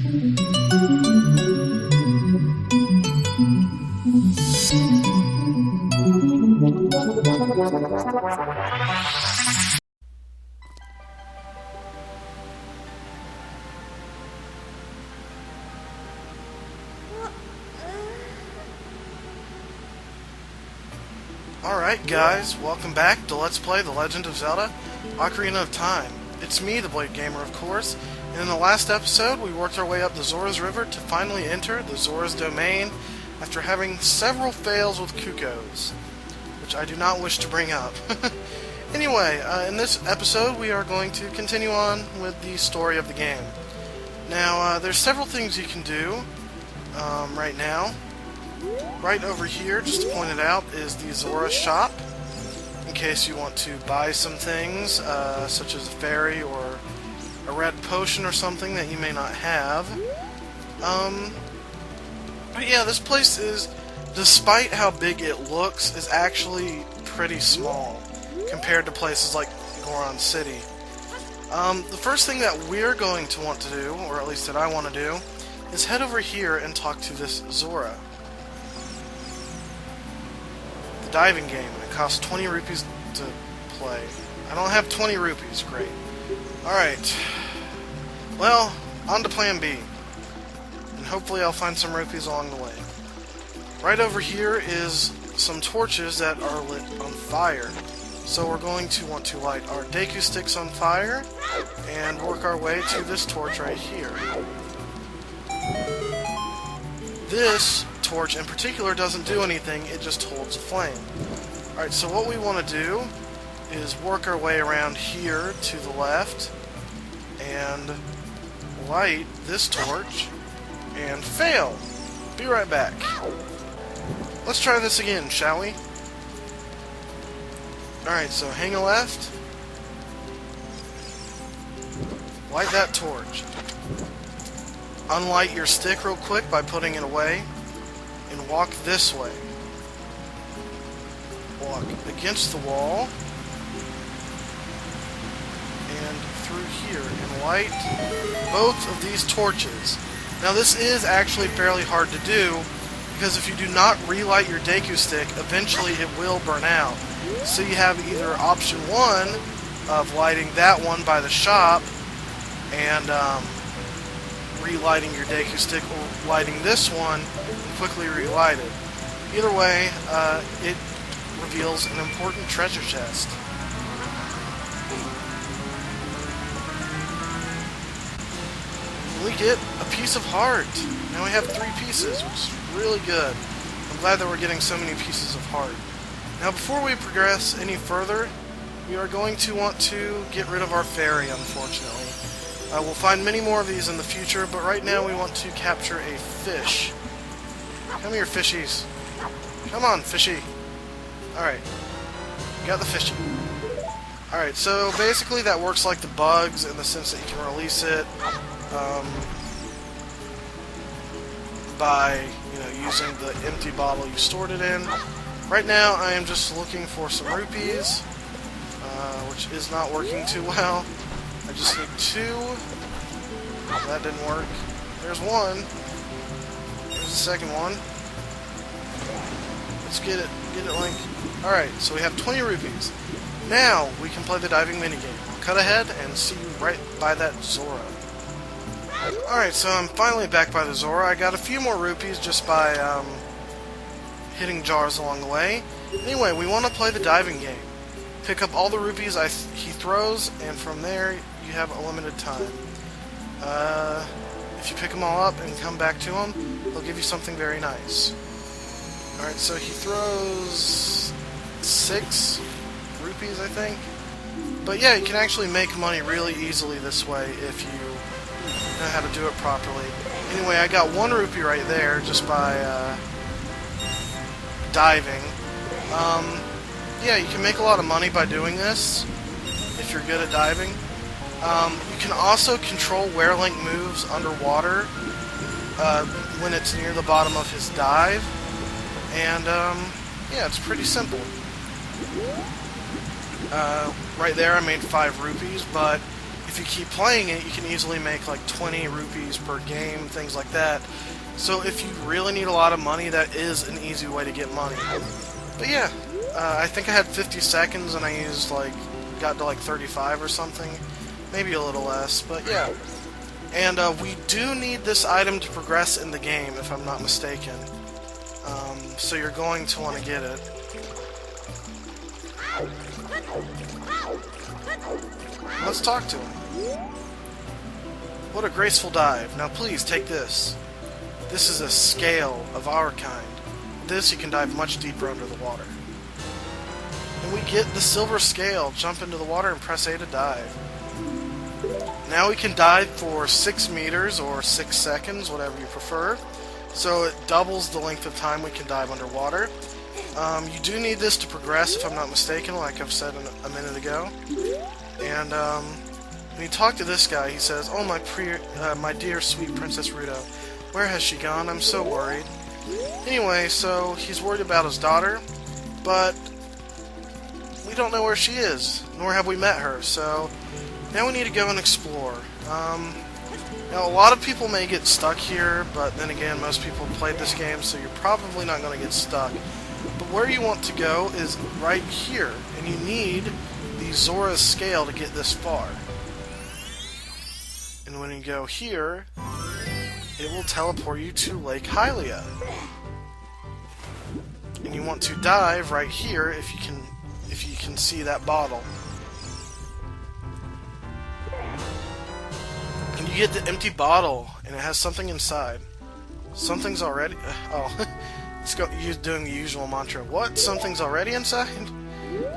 Alright guys, welcome back to Let's Play The Legend of Zelda, Ocarina of Time. It's me, the Blade Gamer, of course, and in the last episode we worked our way up the Zoras River to finally enter the Zoras domain after having several fails with Cuckoos, which I do not wish to bring up. Anyway, in this episode we are going to continue on with the story of the game. Now, there's several things you can do right now. Right over here, just to point it out, is the Zoras shop, in case you want to buy some things, such as a fairy or a red potion or something that you may not have. But yeah, this place is, despite how big it looks, is actually pretty small compared to places like Goron City. The first thing that we're going to want to do, or at least that I want to do, is head over here and talk to this Zora. The diving game, and it costs 20 rupees to play. I don't have 20 rupees, great. Alright. Well, on to plan B. And hopefully I'll find some rupees along the way. Right over here is some torches that are lit on fire. So we're going to want to light our Deku sticks on fire and work our way to this torch right here. This torch in particular doesn't do anything, it just holds a flame. Alright, so what we want to do is work our way around here to the left and light this torch and fail. Be right back. Let's try this again, shall we? Alright, so hang a left, light that torch. Unlight your stick real quick by putting it away, and walk this way. Walk against the wall, and through here, and light both of these torches. Now this is actually fairly hard to do, because if you do not relight your Deku stick, eventually it will burn out. So you have either option 1 of lighting that one by the shop, and relighting your Deku stick, or lighting this one and quickly relight it. Either way, it reveals an important treasure chest. We get a piece of heart. Now we have 3 pieces, which is really good. I'm glad that we're getting so many pieces of heart. Now before we progress any further, we are going to want to get rid of our fairy, unfortunately. We'll find many more of these in the future, but right now we want to capture a fish. Come here, fishies. Come on, fishy. Alright. Got the fishy. Alright, so basically that works like the bugs in the sense that you can release it by, using the empty bottle you stored it in. Right now I am just looking for some rupees, which is not working too well. I just need 2. That didn't work. There's 1. There's the second one. Let's get it. Get it, Link. Alright, so we have 20 rupees. Now we can play the diving minigame. I'll cut ahead and see you right by that Zora. Alright, so I'm finally back by the Zora. I got a few more rupees just by hitting jars along the way. Anyway, we want to play the diving game. Pick up all the rupees he throws, and from there you have a limited time. If you pick them all up and come back to him, he'll give you something very nice. Alright, so he throws 6 rupees, I think. But yeah, you can actually make money really easily this way if you know how to do it properly. Anyway, I got 1 rupee right there just by diving. Yeah, you can make a lot of money by doing this if you're good at diving. You can also control where Link moves underwater when it's near the bottom of his dive. And, yeah, it's pretty simple. Right there I made 5 rupees, but if if you keep playing it, you can easily make like 20 rupees per game, things like that. So if you really need a lot of money, that is an easy way to get money. But yeah, I think I had 50 seconds and I used like, got to like 35 or something. Maybe a little less, but yeah. And we do need this item to progress in the game, if I'm not mistaken. So you're going to want to get it. Let's talk to him. What a graceful dive. Now please take this. This is a scale of our kind. With this you can dive much deeper under the water. And we get the silver scale. Jump into the water and press A to dive. Now we can dive for 6 meters or 6 seconds, whatever you prefer. So it doubles the length of time we can dive underwater. You do need this to progress, if I'm not mistaken, like I've said a minute ago. And when you talk to this guy, he says, "Oh, my dear sweet Princess Ruto, where has she gone? I'm so worried." Anyway, so he's worried about his daughter, but we don't know where she is, nor have we met her, so now we need to go and explore. Now, a lot of people may get stuck here, but then again, most people have played this game, so you're probably not going to get stuck. But where you want to go is right here, and you need the Zoras Scale to get this far. And when you go here, it will teleport you to Lake Hylia. And you want to dive right here if you can see that bottle. And you get the empty bottle, and it has something inside. Something's already... you're doing the usual mantra. What? Something's already inside?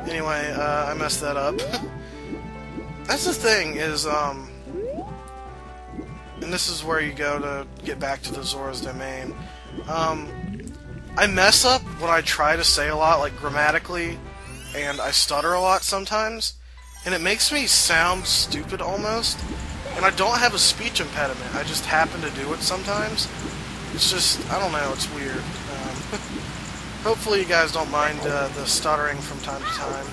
Anyway, I messed that up. That's the thing, is, and this is where you go to get back to the Zora's domain. I mess up when I try to say a lot, like grammatically, and I stutter a lot sometimes, and it makes me sound stupid almost. And I don't have a speech impediment, I just happen to do it sometimes. It's just, I don't know, it's weird. Hopefully you guys don't mind the stuttering from time to time.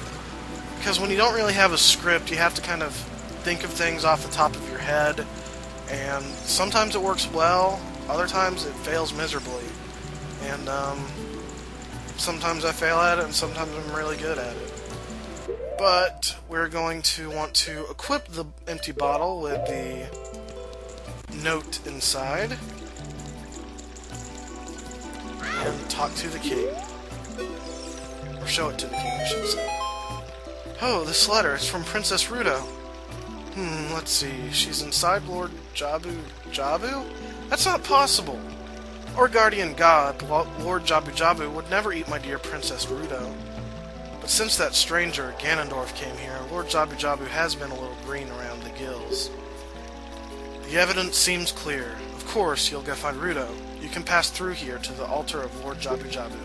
Because when you don't really have a script, you have to kind of think of things off the top of your head. And sometimes it works well, other times it fails miserably. And sometimes I fail at it, and sometimes I'm really good at it. But we're going to want to equip the empty bottle with the note inside. And talk to the king. Or show it to the king, I should say. Oh, this letter is from Princess Ruto. Let's see. She's inside Lord Jabu. Jabu? That's not possible. Our guardian god, Lord Jabu would never eat my dear Princess Ruto. But since that stranger, Ganondorf, came here, Lord Jabu has been a little green around the gills. The evidence seems clear. Of course, you'll go find Ruto. You can pass through here to the altar of Lord Jabu.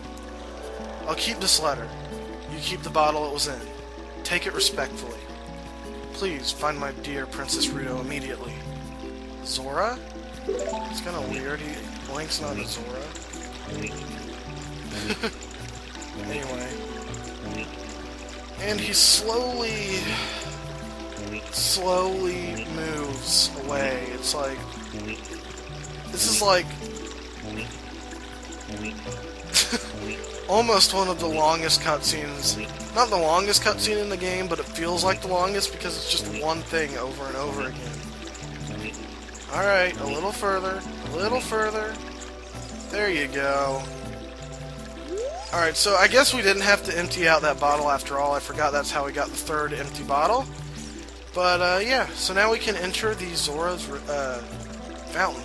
I'll keep this letter. You keep the bottle it was in. Take it respectfully. Please find my dear Princess Ruto immediately. Zora? It's kind of weird. He blinks on Zora. Anyway. And he slowly moves away. It's like... This is like... almost one of the longest cutscenes. Not the longest cutscene in the game, but it feels like the longest because it's just one thing over and over again. Alright, a little further. A little further. There you go. Alright, so I guess we didn't have to empty out that bottle after all. I forgot that's how we got the third empty bottle. But, yeah, so now we can enter the Zoras Fountain.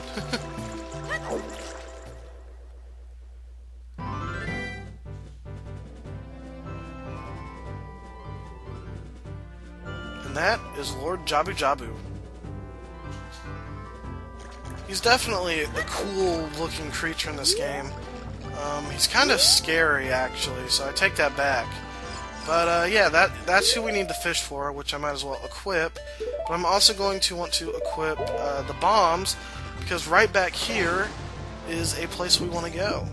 And that is Lord Jabu. He's definitely a cool-looking creature in this game. He's kind of scary, actually, so I take that back. But, yeah, that's who we need the fish for, which I might as well equip. But I'm also going to want to equip the bombs, because right back here is a place we want to go.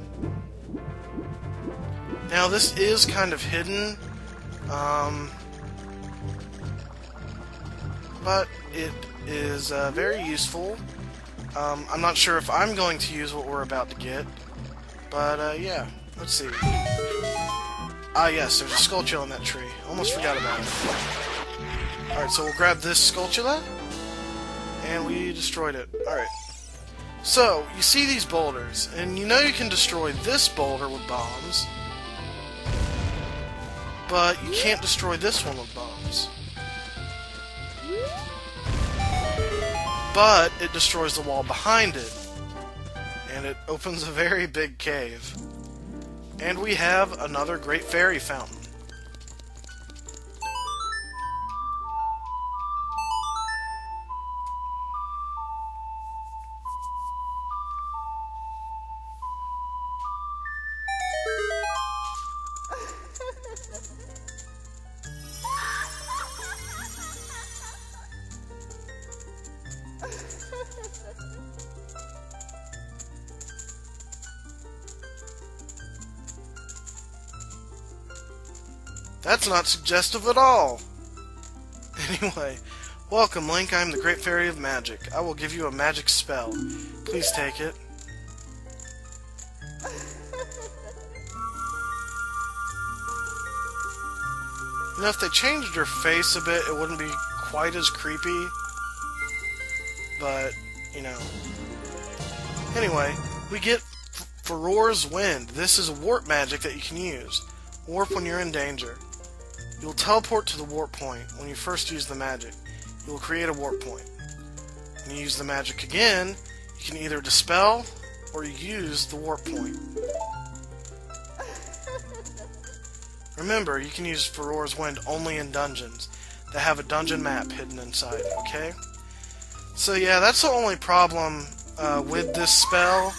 Now, this is kind of hidden. but it is very useful. I'm not sure if I'm going to use what we're about to get, but yeah, let's see. Ah yes, there's a Skulltula in that tree. Almost forgot about it. Alright, so we'll grab this Skulltula, and we destroyed it. Alright. So, you see these boulders, and you know you can destroy this boulder with bombs, but you can't destroy this one with bombs. But it destroys the wall behind it, and it opens a very big cave. And we have another Great Fairy Fountain. That's not suggestive at all! Anyway, welcome Link, I am the Great Fairy of Magic. I will give you a magic spell. Please take it. You know, if they changed her face a bit, it wouldn't be quite as creepy. But, you know. Anyway, we get Farore's Wind. This is a warp magic that you can use. Warp when you're in danger. You will teleport to the warp point when you first use the magic. You will create a warp point. When you use the magic again, you can either dispel or use the warp point. Remember, you can use Farore's Wind only in dungeons that have a dungeon map hidden inside, okay? So yeah, that's the only problem with this spell,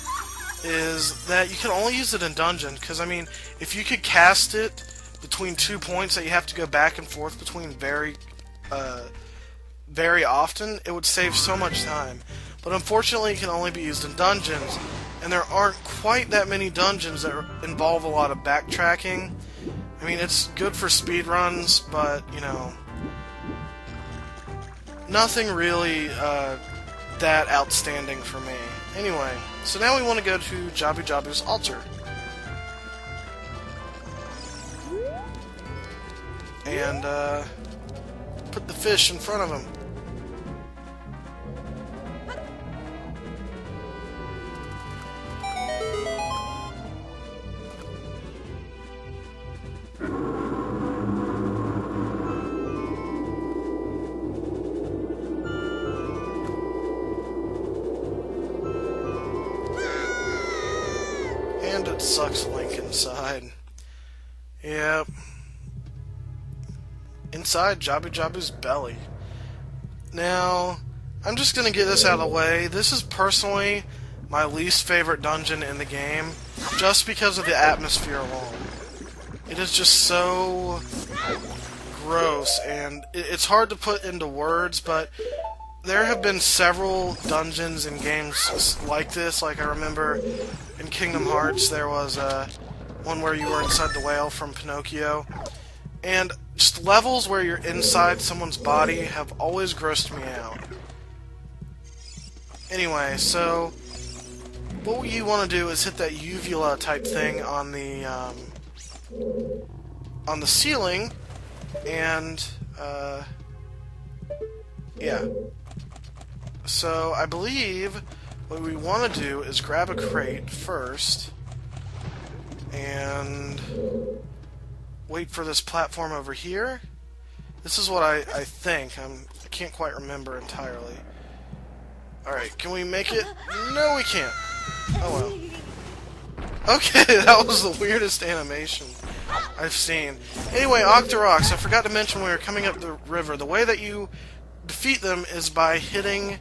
is that you can only use it in dungeon, because I mean, if you could cast it between 2 points that you have to go back and forth between very often, it would save so much time. But unfortunately, it can only be used in dungeons, and there aren't quite that many dungeons that involve a lot of backtracking. I mean, it's good for speedruns, but, you know, nothing really that outstanding for me. Anyway, so now we want to go to Jabus Altar. And put the fish in front of him. And it sucks Link inside. Yep. Inside Jabu's belly. Now, I'm just gonna get this out of the way. This is personally my least favorite dungeon in the game, just because of the atmosphere alone. It is just so gross, and it's hard to put into words, but there have been several dungeons in games like this. Like, I remember in Kingdom Hearts, there was one where you were inside the whale from Pinocchio. And just levels where you're inside someone's body have always grossed me out. Anyway, so what you want to do is hit that uvula type thing on the ceiling, and yeah. So I believe what we want to do is grab a crate first and wait for this platform over here. This is what I think. I can't quite remember entirely. Alright, can we make it? No, we can't. Oh well. Okay, that was the weirdest animation I've seen. Anyway, Octoroks, I forgot to mention when we were coming up the river, the way that you defeat them is by hitting,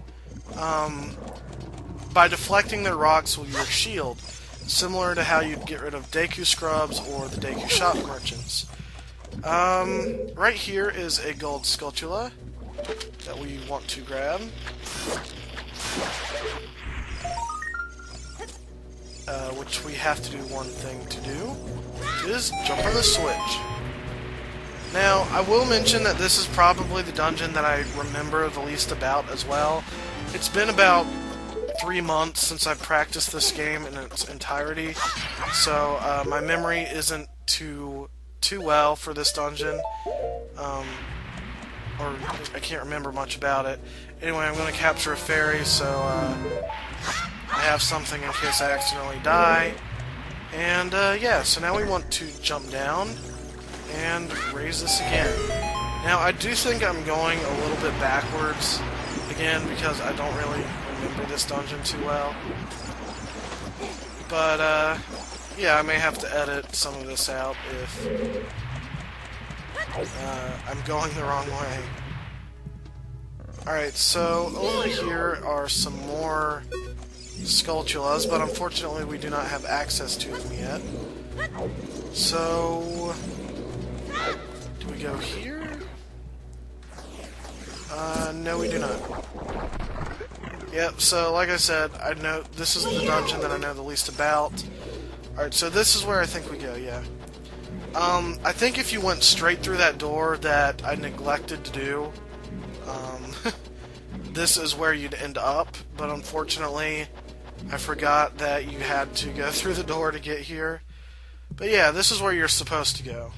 by deflecting their rocks with your shield. Similar to how you'd get rid of Deku Scrubs or the Deku Shop Merchants. Right here is a gold Skulltula that we want to grab. Which we have to do one thing to do, which is jump on the switch. Now, I will mention that this is probably the dungeon that I remember the least about as well. It's been about 3 months since I've practiced this game in its entirety, so my memory isn't too well for this dungeon, or I can't remember much about it. Anyway, I'm going to capture a fairy, so I have something in case I accidentally die. And yeah, so now we want to jump down and raise this again. Now, I do think I'm going a little bit backwards again because I don't really remember this dungeon too well. But yeah, I may have to edit some of this out if I'm going the wrong way. Alright, so over here are some more Skulltulas, but unfortunately we do not have access to them yet. So, do we go here? No we do not. Yep, so like I said, I know this is the dungeon that I know the least about. Alright, so this is where I think we go, yeah. I think if you went straight through that door that I neglected to do, this is where you'd end up, but unfortunately, I forgot that you had to go through the door to get here. But yeah, this is where you're supposed to go.